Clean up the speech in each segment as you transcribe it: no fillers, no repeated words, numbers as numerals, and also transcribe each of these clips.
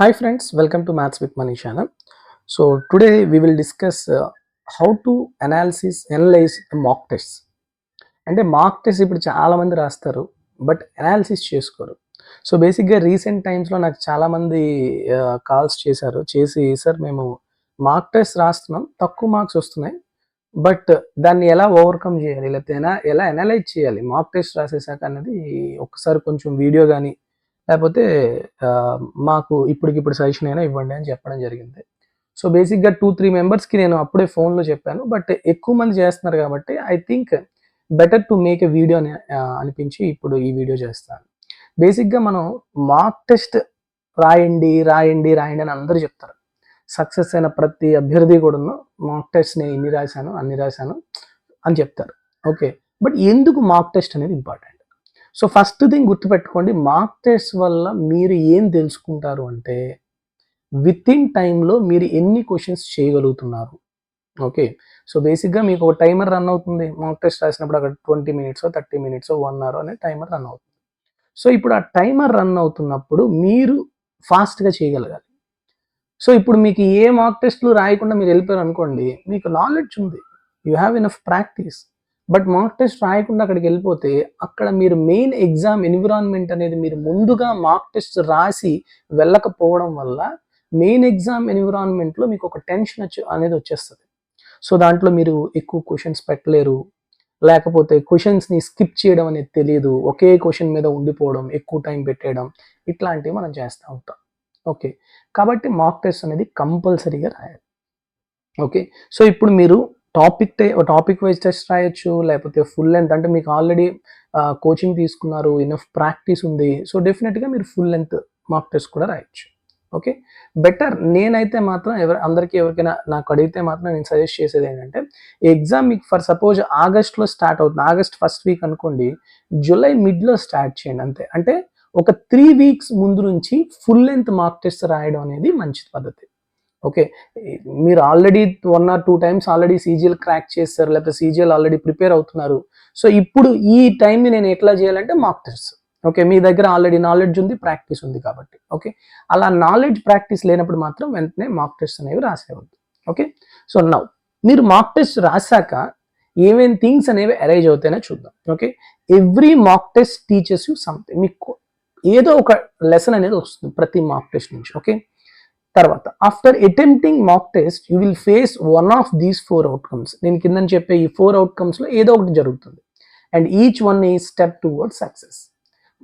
Hi friends, welcome to Maths with Manish channel. So today we will discuss how to analyze mock tests. అంటే mock test ఇప్పుడు చాలా మంది రాస్తారు but analysis చేసుకోరు. So బేసిక్గా recent టైమ్స్లో నాకు చాలామంది కాల్స్ చేసి సార్ మేము మాక్ టెస్ట్ రాస్తున్నాం, తక్కువ మార్క్స్ వస్తున్నాయి, బట్ దాన్ని ఎలా ఓవర్కమ్ చేయాలి, లేకపోతే ఎలా అనలైజ్ చేయాలి మాక్ టెస్ట్ రాసేసాక అనేది ఒకసారి కొంచెం వీడియో కానీ లేకపోతే మాకు ఇప్పటికిప్పుడు సజెషన్ అయినా ఇవ్వండి అని చెప్పడం జరిగింది. సో బేసిక్గా 2-3 మెంబర్స్కి నేను అప్పుడే ఫోన్లో చెప్పాను, బట్ ఎక్కువ మంది చేస్తున్నారు కాబట్టి I think better to make a video అని అనిపించి ఇప్పుడు ఈ వీడియో చేస్తాను. బేసిక్గా మనం మాక్ టెస్ట్ రాయండి రాయండి రాయండి అని అందరూ చెప్తారు. సక్సెస్ అయిన ప్రతి అభ్యర్థి కూడా మాక్ టెస్ట్ నేను ఇన్ని రాశాను అన్ని రాశాను అని చెప్తారు. ఓకే, బట్ ఎందుకు మాక్ టెస్ట్ అనేది ఇంపార్టెంట్? సో ఫస్ట్ థింగ్ గుర్తుపెట్టుకోండి, మార్క్ టెస్ట్ వల్ల మీరు ఏం తెలుసుకుంటారు అంటే విత్ ఇన్ టైంలో మీరు ఎన్ని క్వశ్చన్స్ చేయగలుగుతున్నారు. ఓకే, సో బేసిక్గా మీకు ఒక టైమర్ రన్ అవుతుంది. మార్క్ టెస్ట్ రాసినప్పుడు అక్కడ 20 మినిట్స్ 30 మినిట్స్ 1 అవర్ అనే టైమర్ రన్ అవుతుంది. సో ఇప్పుడు ఆ టైమర్ రన్ అవుతున్నప్పుడు మీరు ఫాస్ట్గా చేయగలగాలి. సో ఇప్పుడు మీకు ఏ మార్క్ టెస్ట్లు రాయకుండా మీరు వెళ్ళిపోయారు అనుకోండి, మీకు నాలెడ్జ్ ఉంది, you have enough practice, but mark test రాయకుండా అక్కడికి వెళ్ళిపోతే అక్కడ మీరు మెయిన్ ఎగ్జామ్ ఎన్విరాన్మెంట్ అనేది మీరు ముందుగా మార్క్ టెస్ట్ రాసి వెళ్ళకపోవడం వల్ల మెయిన్ ఎగ్జామ్ ఎన్విరాన్మెంట్లో మీకు ఒక టెన్షన్ అనేది వచ్చేస్తుంది. సో దాంట్లో మీరు ఎక్కువ క్వశ్చన్స్ పెట్టలేరు, లేకపోతే క్వశ్చన్స్ని స్కిప్ చేయడం అనేది తెలియదు, ఒకే క్వశ్చన్ మీద ఉండిపోవడం, ఎక్కువ టైం పెట్టేయడం, ఇట్లాంటివి మనం చేస్తూ ఉంటాం. ఓకే, కాబట్టి మార్క్ టెస్ట్ అనేది కంపల్సరీగా రాయాలి. ఓకే, సో ఇప్పుడు మీరు టాపిక్ వైజ్ టెస్ట్ రాయొచ్చు, లేకపోతే ఫుల్ లెంత్, అంటే మీకు ఆల్రెడీ కోచింగ్ తీసుకున్నారు, ఇనఫ్ ప్రాక్టీస్ ఉంది, సో డెఫినెట్గా మీరు ఫుల్ లెంత్ మార్క్ టెస్ట్ కూడా రాయొచ్చు. ఓకే, బెటర్ నేనైతే మాత్రం ఎవరికైనా నాకు అడిగితే మాత్రం నేను సజెస్ట్ చేసేది ఏంటంటే, ఎగ్జామ్ మీకు ఫర్ సపోజ్ ఆగస్ట్లో స్టార్ట్ అవుతుంది, ఆగస్ట్ ఫస్ట్ వీక్ అనుకోండి, జూలై మిడ్లో స్టార్ట్ చేయండి అంతే. అంటే ఒక 3 వీక్స్ ముందు నుంచి ఫుల్ లెంత్ మార్క్ టెస్ట్ రాయడం అనేది మంచి పద్ధతి. ఓకే, మీరు already 1 or 2 times already CGL crack చేస్తారు, లేకపోతే సీజీఎల్ ఆల్రెడీ ప్రిపేర్ అవుతున్నారు. సో ఇప్పుడు ఈ టైంని నేను ఎట్లా చేయాలంటే మార్క్ టెస్ట్. ఓకే, మీ దగ్గర ఆల్రెడీ నాలెడ్జ్ ఉంది, ప్రాక్టీస్ ఉంది కాబట్టి. ఓకే, అలా నాలెడ్జ్ ప్రాక్టీస్ లేనప్పుడు మాత్రం వెంటనే మార్క్ టెస్ట్ అనేవి రాసేవద్దు. ఓకే, సో నౌ మీరు మార్క్ టెస్ట్ రాశాక ఏమేమి థింగ్స్ అనేవి అరైజ్ అవుతాయనే చూద్దాం. Okay, every mark test teachers you something, మీకు ఏదో ఒక లెసన్ అనేది వస్తుంది ప్రతి మార్క్ టెస్ట్ నుంచి. ఓకే, తర్వాత after attempting mock test you will face one of these 4 outcomes. నేను కింద చెప్పే ఈ 4 అవుట్కమ్స్లో ఏదో ఒకటి జరుగుతుంది, అండ్ ఈచ్ వన్ ఈ స్టెప్ టువర్డ్ సక్సెస్.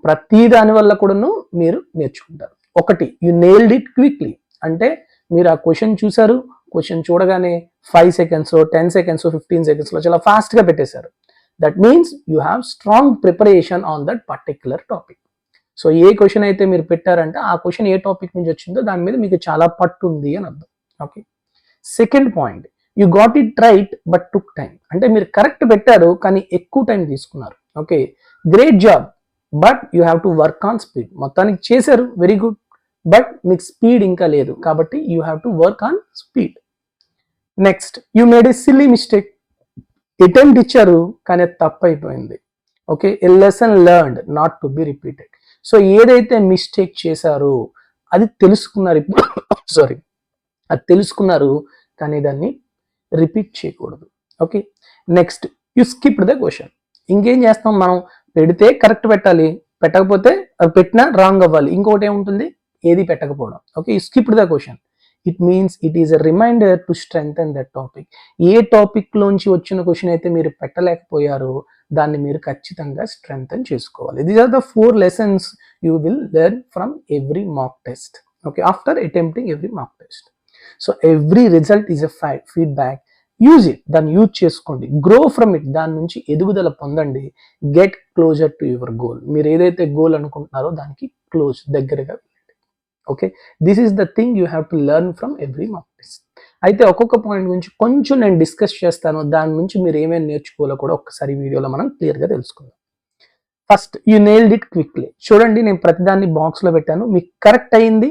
ప్రతి దాని వల్ల కూడాను మీరు నేర్చుకుంటారు. ఒకటి, యు నెయిల్డ్ ఇట్ క్విక్లీ, అంటే మీరు ఆ క్వశ్చన్ చూసారు, క్వశ్చన్ చూడగానే 5 సెకండ్స్ 10 సెకండ్స్ 15 సెకండ్స్లో చాలా ఫాస్ట్గా పెట్టేశారు. That means you have strong preparation on that particular topic. So A question అయితే మీరు పెట్టారంటే ఆ క్వశ్చన్ ఏ టాపిక్ నుంచి వచ్చిందో దాని మీద మీకు చాలా పట్టు ఉంది అని అర్థం. Okay, second point, you got it right but took time, అంటే మీరు కరెక్ట్ పెట్టారు కానీ ఎక్కువ టైం తీసుకున్నారు. Okay, great job, but you have to work on speed. మొత్తానికి చేశారు, వెరీ గుడ్, బట్ మీకు స్పీడ్ ఇంకా లేదు, కాబట్టి you have to work on speed. Next, you made A silly mistake, attempt ఇచ్చారు కానీ తప్పు అయిపోయింది. Okay, A lesson learned not to be repeated. So ఏదైతే మిస్టేక్ చేశారో అది తెలుసుకున్నారు, ఇప్పుడు సారీ, అది తెలుసుకున్నారు కానీ దాన్ని రిపీట్ చేయకూడదు. Okay, next, you skipped the question. ఇంకేం చేస్తాం, మనం పెడితే కరెక్ట్ పెట్టాలి, పెట్టకపోతే పెట్టినా రాంగ్ అవ్వాలి. ఇంకోటి ఏముంటుంది, ఏది పెట్టకపోవడం. Okay, you skipped the question, it means it is a reminder to strengthen that topic. ఏ టాపిక్లోంచి వచ్చిన క్వశ్చన్ అయితే మీరు పెట్టలేకపోయారో దాన్ని మీరు ఖచ్చితంగా స్ట్రెంగ్థెన్ చేసుకోవాలి. These are the 4 lessons you will learn from every mock test. Okay, after attempting every mock test. So every result is a feedback, use it, దాన్ని యూజ్ చేసుకోండి, గ్రో ఫ్రమ్ ఇట్, దాని నుంచి ఎదుగుదల పొందండి, get closer to your goal. మీరు ఏదైతే goal అనుకుంటున్నారో దానికి దగ్గరగా. Okay, this is the thing you have to learn from every mock test. అయితే ఒక్కొక్క పాయింట్ గురించి కొంచెం నేను డిస్కస్ చేస్తాను, దాని నుంచి మీరు ఏమేమి నేర్చుకోవాలో కూడా ఒక్కసారి వీడియోలో మనం క్లియర్గా తెలుసుకుందాం. First, you nailed it quickly. చూడండి, నేను ప్రతిదాన్ని బాక్స్లో పెట్టాను, మీకు కరెక్ట్ అయింది.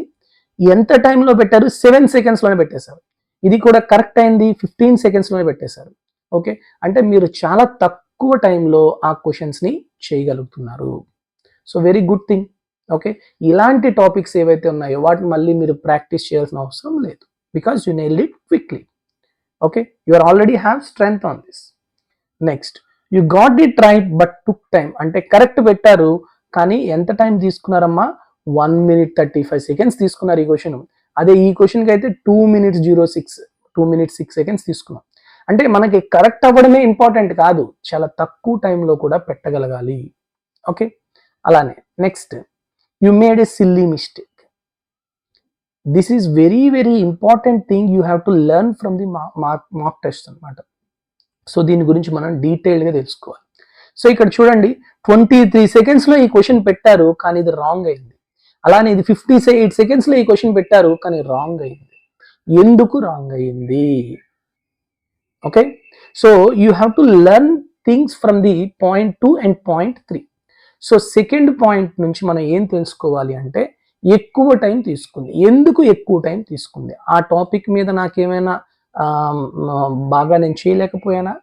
ఎంత టైంలో పెట్టారు, 7 సెకండ్స్లోనే పెట్టేశారు. ఇది కూడా కరెక్ట్ అయింది, 15 సెకండ్స్లోనే పెట్టేశారు. ఓకే, అంటే మీరు చాలా తక్కువ టైంలో ఆ క్వశ్చన్స్ని చేయగలుగుతున్నారు. So very good thing. Okay, ఇలాంటి టాపిక్స్ ఏవైతే ఉన్నాయో వాటిని మళ్ళీ మీరు ప్రాక్టీస్ చేయాల్సిన అవసరం లేదు, because you nailed it quickly. Okay, you are already have strength on this. Next, you got it right but took time. అంటే కరెక్ట్ పెట్టారు కానీ ఎంత టైం తీసుకున్నారమ్మా? 1 minute 35 seconds తీసుకున్నారు ఈ క్వశ్చన్. అదే ఈ క్వశ్చన్కి అయితే 2 minutes 6 seconds తీసుకున్నాం. అంటే మనకి కరెక్ట్ అవ్వడమే ఇంపార్టెంట్ కాదు, చాలా తక్కువ టైంలో కూడా పెట్టగలగాలి. ఓకే, అలానే next, you made A silly mistake. This is very very important thing you have to learn from the mark test అనమాట. సో దీని గురించి మనం డీటెయిల్గా తెలుసుకోవాలి. సో ఇక్కడ చూడండి, 23 secondsలో ఈ క్వశ్చన్ పెట్టారు కానీ ఇది రాంగ్ అయింది. అలానే ఇది 58 secondsలో ఈ క్వశ్చన్ పెట్టారు కానీ రాంగ్ అయింది. ఎందుకు రాంగ్ అయింది? Okay, so you have to learn things from the point 2 and point 3. So second point నుంచి మనం ఏం తెలుసుకోవాలి అంటే, ఎక్కువ టైం తీసుకుంది. ఎందుకు ఎక్కువ టైం తీసుకుంది? ఆ టాపిక్ మీద నాకేమైనా బాగా నేను చేయలేకపోయానా,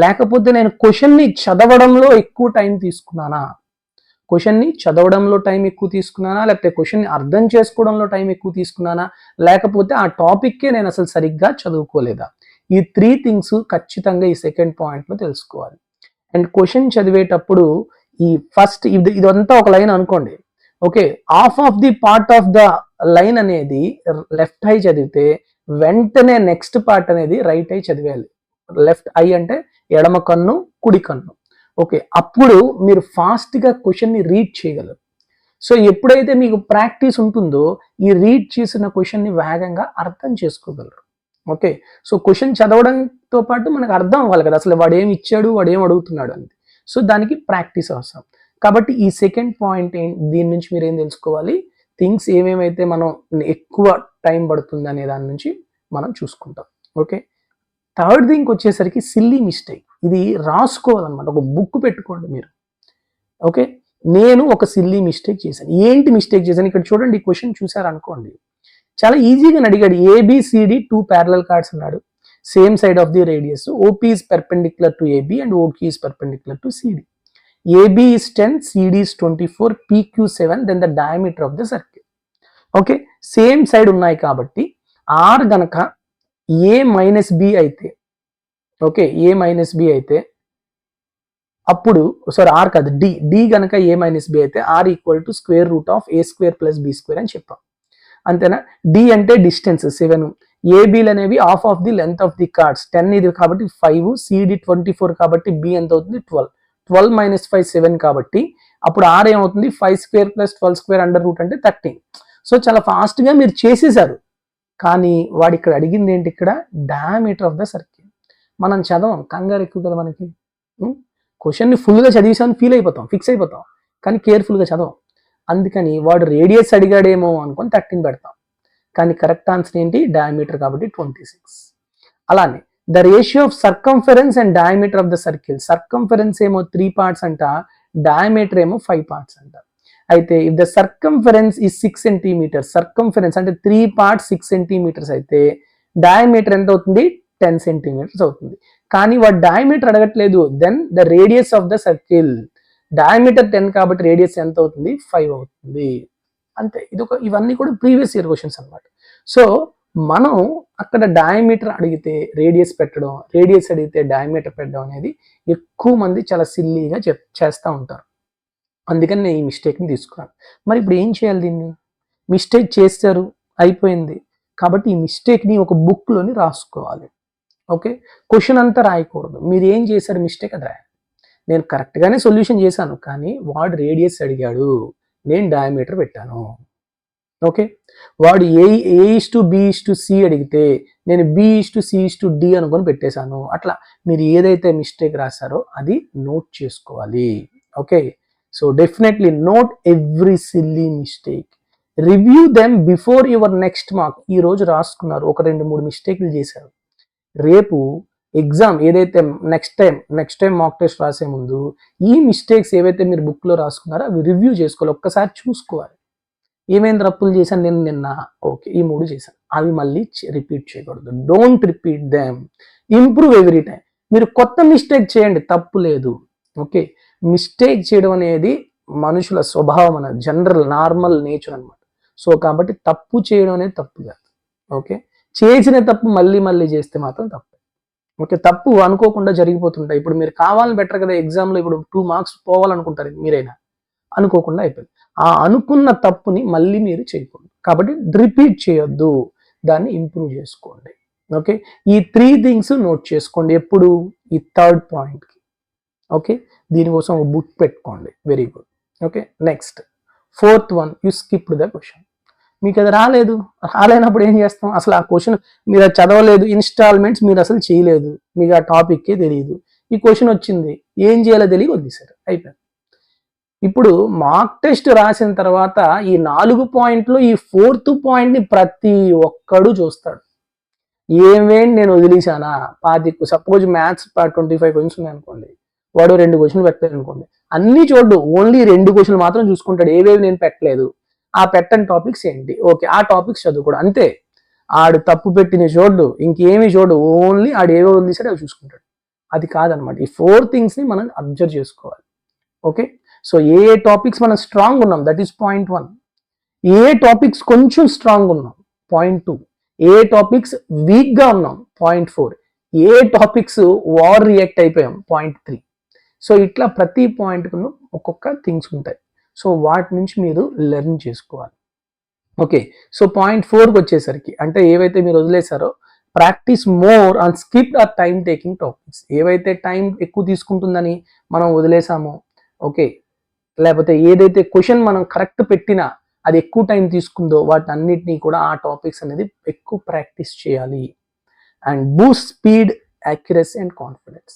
లేకపోతే నేను క్వశ్చన్ని చదవడంలో ఎక్కువ టైం తీసుకున్నానా, క్వశ్చన్ని చదవడంలో టైం ఎక్కువ తీసుకున్నానా, లేకపోతే క్వశ్చన్ని అర్థం చేసుకోవడంలో టైం ఎక్కువ తీసుకున్నానా, లేకపోతే ఆ టాపిక్కే నేను అసలు సరిగ్గా చదువుకోలేదా? ఈ 3 things ఖచ్చితంగా ఈ సెకండ్ పాయింట్లో తెలుసుకోవాలి. అండ్ క్వశ్చన్ చదివేటప్పుడు ఈ ఫస్ట్ ఇదంతా ఒక లైన్ అనుకోండి. Okay, half of the part of the line అనేది లెఫ్ట్ ఐ చదివితే వెంటనే నెక్స్ట్ పార్ట్ అనేది రైట్ ఐ చదివేయాలి. లెఫ్ట్ ఐ అంటే ఎడమ కన్ను, కుడి కన్ను. ఓకే, అప్పుడు మీరు ఫాస్ట్గా క్వశ్చన్ని రీడ్ చేయగలరు. సో ఎప్పుడైతే మీకు ప్రాక్టీస్ ఉంటుందో ఈ రీడ్ చేసిన క్వశ్చన్ని వేగంగా అర్థం చేసుకోగలరు. ఓకే, సో క్వశ్చన్ చదవడంతో పాటు మనకు అర్థం అవ్వాలి కదా, అసలు వాడు ఏమి ఇచ్చాడు, వాడు ఏం అడుగుతున్నాడు అని. సో దానికి ప్రాక్టీస్ అవసరం. కాబట్టి ఈ సెకండ్ పాయింట్ దీని నుంచి మీరు ఏం తెలుసుకోవాలి, థింగ్స్ ఏమేమైతే మనం ఎక్కువ టైం పడుతుంది అనే దాని నుంచి మనం చూసుకుంటాం. ఓకే, థర్డ్ థింగ్ వచ్చేసరికి సిల్లీ మిస్టేక్. ఇది రాసుకోవాలన్నమాట, ఒక బుక్ పెట్టుకోండి మీరు. ఓకే, నేను ఒక సిల్లీ మిస్టేక్ చేశాను. ఏంటి మిస్టేక్ చేశాను? ఇక్కడ చూడండి, ఈ క్వశ్చన్ చూసారు అనుకోండి, చాలా ఈజీగా అడిగాడు. ఏబిసిడి 2 parallel cards అన్నాడు, same side of the radius. OP is perpendicular to AB and OQ is perpendicular to CD. AB is 10, CD is 24, PQ 7, then the diameter of the circle. Okay, same side ఉన్నాయి కాబట్టి R గనక A minus B అయితే, okay, A minus B అయితే అప్పుడు R కాదు, D గనక A minus B అయితే R equal to square root of A square plus B square అని చెప్పాం. అంతేనా? D అంటే డిస్టెన్స్ 7, ఏబీలు అనేవి half of the length of the cards. 10 ఇది కాబట్టి 5, CD 24 కాబట్టి B ఎంత అవుతుంది? 12. 12 minus 5 7 కాబట్టి అప్పుడు R ఏమవుతుంది? 5 square plus 12 square under root అంటే 13. సో చాలా ఫాస్ట్గా మీరు చేసేసారు. కానీ వాడు ఇక్కడ అడిగింది ఏంటి? ఇక్కడ డయామీటర్ ఆఫ్ ద సర్కిల్. మనం చదవం, కంగారు ఎక్కువ కదా మనకి. క్వశ్చన్ని ఫుల్గా చదివేసాను ఫీల్ అయిపోతాం, ఫిక్స్ అయిపోతాం, కానీ కేర్ఫుల్గా చదవం. అందుకని వాడు రేడియస్ అడిగాడేమో అనుకొని 13 పెడతాం, కానీ కరెక్ట్ ఆన్సర్ ఏంటి? డయామీటర్ కాబట్టి 26. అలానే the ratio of circumference and diameter of the circle. Circumference ఏమో 3 parts అంట, డయామీటర్ ఏమో 5 parts అంట. అయితే ఇఫ్ ద సర్కంఫరెన్స్ ఈ 6 centimeters, సర్కంఫరెన్స్ అంటే 3 parts 6 centimeters అయితే డయామీటర్ ఎంత అవుతుంది? 10 centimeters అవుతుంది. కానీ వాడు డయామీటర్ అడగట్లేదు. Then the radius of the circle, diameter 10 కాబట్టి రేడియస్ ఎంత అవుతుంది? 5 అవుతుంది. అంతే. ఇవన్నీ కూడా ప్రీవియస్ ఇయర్ క్వశ్చన్స్ అనమాట. సో మనం అక్కడ డయామీటర్ అడిగితే రేడియస్ పెట్టడం, రేడియస్ అడిగితే డయామీటర్ పెట్టడం అనేది ఎక్కువ మంది చాలా సిల్లీగా చేస్తూ ఉంటారు. అందుకని నేను ఈ మిస్టేక్ని తీసుకున్నాను. మరి ఇప్పుడు ఏం చేయాలి? దీన్ని మిస్టేక్ చేస్తారు, అయిపోయింది. కాబట్టి ఈ మిస్టేక్ని ఒక బుక్లోని రాసుకోవాలి. ఓకే, క్వశ్చన్ అంతా రాయకూడదు. మీరు ఏం చేశారు మిస్టేక్ అది రాయాలి. నేను కరెక్ట్గానే సొల్యూషన్ చేశాను, కానీ వాడు రేడియస్ అడిగాడు, నేను డయామీటర్ పెట్టాను. ఓకే, వాడు A/B/C అడిగితే నేను B/C/D అనుకొని పెట్టేశాను. అట్లా మీరు ఏదైతే మిస్టేక్ రాశారో అది నోట్ చేసుకోవాలి. Okay, so definitely note every silly mistake, review them before your next mark. ఈ రోజు రాసుకున్నారు, ఒక 2-3 మిస్టేక్లు చేశారు. రేపు ఎగ్జామ్ ఏదైతే నెక్స్ట్ టైం మాక్ టెస్ట్ రాసే ముందు ఈ మిస్టేక్స్ ఏవైతే మీరు బుక్లో రాసుకున్నారో అవి రివ్యూ చేసుకోవాలి, ఒక్కసారి చూసుకోవాలి. ఏమేమి తప్పులు చేశాను నేను నిన్న? ఓకే, ఈ 3 చేశాను, అవి మళ్ళీ రిపీట్ చేయకూడదు. Don't repeat them, improve every time. మీరు కొత్త మిస్టేక్ చేయండి, తప్పు లేదు. ఓకే, మిస్టేక్ చేయడం అనేది మనుషుల స్వభావం అనేది జనరల్ నార్మల్ నేచర్ అనమాట. సో కాబట్టి తప్పు చేయడం అనేది తప్పు కాదు. ఓకే, చేసిన తప్పు మళ్ళీ మళ్ళీ చేస్తే మాత్రం తప్పు. ఓకే, తప్పు అనుకోకుండా జరిగిపోతుంటాయి. ఇప్పుడు మీరు కావాలని బెటర్ కదా, ఎగ్జామ్లో ఇప్పుడు 2 మార్క్స్ పోవాలనుకుంటారు మీరైనా, అనుకోకుండా అయిపోయింది. ఆ అనుకున్న తప్పుని మళ్ళీ మీరు చేయకూడదు. కాబట్టి రిపీట్ చేయొద్దు, దాన్ని ఇంప్రూవ్ చేసుకోండి. ఓకే, ఈ 3 థింగ్స్ నోట్ చేసుకోండి ఎప్పుడు, ఈ థర్డ్ పాయింట్కి. ఓకే, దీనికోసం ఒక బుక్ పెట్టుకోండి. Very good. Okay, next fourth one, you skipped the question. మీకు అది రాలేనప్పుడు ఏం చేస్తాం, అసలు ఆ క్వశ్చన్ మీరు అది చదవలేదు, ఇన్స్టాల్మెంట్స్ మీరు అసలు చేయలేదు, మీకు ఆ టాపిక్కే తెలియదు, ఈ క్వశ్చన్ వచ్చింది, ఏం చేయాలో తెలియ వదిలేశారు, అయిపోయింది. ఇప్పుడు మార్క్ టెస్ట్ రాసిన తర్వాత ఈ 4 పాయింట్లు, ఈ 4th పాయింట్ని ప్రతి ఒక్కడు చూస్తాడు. ఏమేంటి నేను వదిలేశానా, సపోజ్ మ్యాథ్స్ 25 క్వశ్చన్స్ ఉన్నాయి అనుకోండి, వాడు 2 క్వశ్చన్లు పెట్టలేదు అనుకోండి, అన్ని చూడ్డు, ఓన్లీ 2 క్వశ్చన్లు మాత్రం చూసుకుంటాడు, ఏవేవి నేను పెట్టలేదు, ఆ పెట్టని టాపిక్స్ ఏంటి, ఓకే ఆ టాపిక్స్ చదువుకోవడం అంతే. ఆడు తప్పు పెట్టిన చూడ్డు, ఇంకేమి చూడు, ఓన్లీ ఆడు ఏవో వదిలేసాడు అవి చూసుకుంటాడు. అది కాదనమాట. ఈ 4 థింగ్స్ని మనం అబ్జర్వ్ చేసుకోవాలి. ఓకే, సో ఏ టాపిక్స్ మనం స్ట్రాంగ్ ఉన్నాం, that is point 1. A topics కొంచెం స్ట్రాంగ్ ఉన్నాం, పాయింట్ 2. ఏ టాపిక్స్ వీక్గా ఉన్నాం, పాయింట్ 4. ఏ టాపిక్స్ వార్ రియాక్ట్ అయిపోయాం, పాయింట్ 3. సో ఇట్లా ప్రతి పాయింట్కు ఒక్కొక్క థింగ్స్ ఉంటాయి. సో వాటి నుంచి మీరు లెర్న్ చేసుకోవాలి. ఓకే, సో పాయింట్ 4కి వచ్చేసరికి, అంటే ఏవైతే మీరు వదిలేశారో, practice more on skip or time taking topics. ఏవైతే టైం ఎక్కువ తీసుకుంటుందని మనం వదిలేసామో, ఓకే, లేకపోతే ఏదైతే క్వశ్చన్ మనం కరెక్ట్ పెట్టినా అది ఎక్కువ టైం తీసుకుందో, వాటి అన్నిటినీ కూడా ఆ టాపిక్స్ అనేది ఎక్కువ ప్రాక్టీస్ చేయాలి. And Boost speed, accuracy and confidence.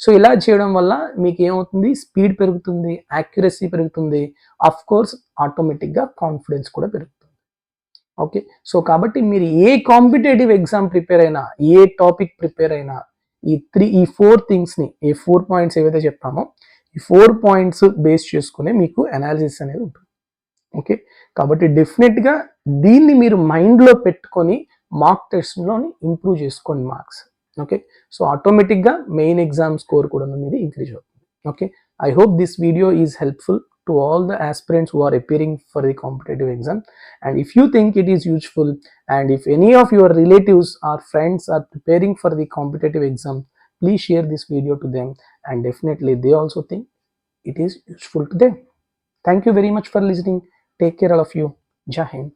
So ఇలా చేయడం వల్ల మీకు ఏమవుతుంది, స్పీడ్ పెరుగుతుంది, యాక్యురసీ పెరుగుతుంది, అఫ్ కోర్స్ ఆటోమేటిక్గా కాన్ఫిడెన్స్ కూడా పెరుగుతుంది. ఓకే, సో కాబట్టి మీరు ఏ కాంపిటేటివ్ ఎగ్జామ్ ప్రిపేర్ అయినా, ఏ టాపిక్ ప్రిపేర్ అయినా, ఈ 4 థింగ్స్ని, ఈ 4 పాయింట్స్ ఏవైతే చెప్పామో, ఈ 4 పాయింట్స్ బేస్ చేసుకునే మీకు అనాలిసిస్ అనేది ఉంటుంది. ఓకే, కాబట్టి డెఫినెట్గా దీన్ని మీరు మైండ్లో పెట్టుకొని మార్క్ టెస్ట్లోని ఇంప్రూవ్ చేసుకోండి మార్క్స్. ఓకే, సో ఆటోమేటిక్గా మెయిన్ ఎగ్జామ్ స్కోర్ కూడా మీది ఇంక్రీజ్ అవుతుంది. Okay, I hope this video is helpful to all the aspirants who are appearing for the competitive exam. And if you think it is useful, and if any of your relatives or friends are preparing for the competitive exam, please share this video to them, and definitely they also think it is useful to them. Thank you very much for listening. Take care all of you. Jai Hind.